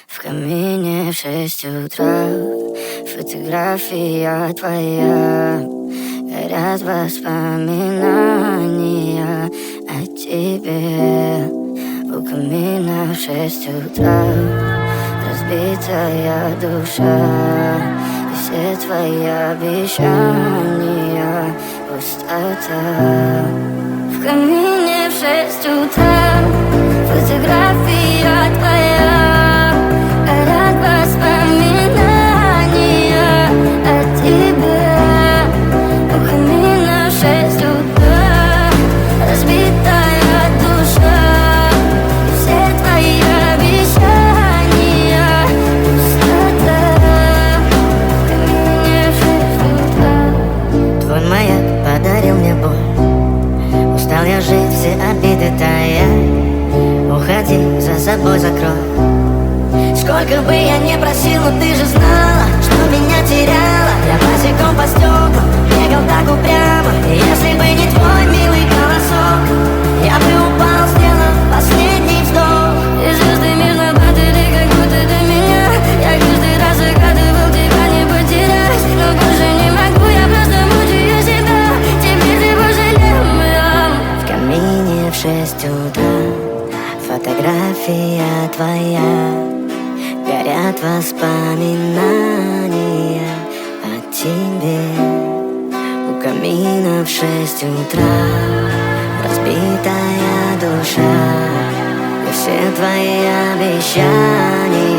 В камине в 6 утра, фотография твоя. Горят воспоминания о тебе. У камина в 6 утра разбитая душа, и все твои обещания пустота. В камине в 6 утра фотография твоя. Горят воспоминания о тебе. У камина в 6 утра разбитая душа, и все твои обещания пустота. В камине в 6 утра. Твой маяк подарил мне боль. Устал я жить, все обиды тая. Уходи, за собой закрой. Сколько бы я не просил, но ты же знала, что меня теряла. Я босиком по стеклам бегал так упрямо. И если бы не твой милый голосок, я бы упал, сделав последний вздох. И звезды мирно падали, как будто до меня. Я каждый раз загадывал тебя не потерять, но больше не могу, я просто мучаю себя. Теперь ты пожалел меня. В камине в 6 утра фотография твоя. Горят воспоминания о тебе. У камина в 6 утра разбитая душа, и все твои обещания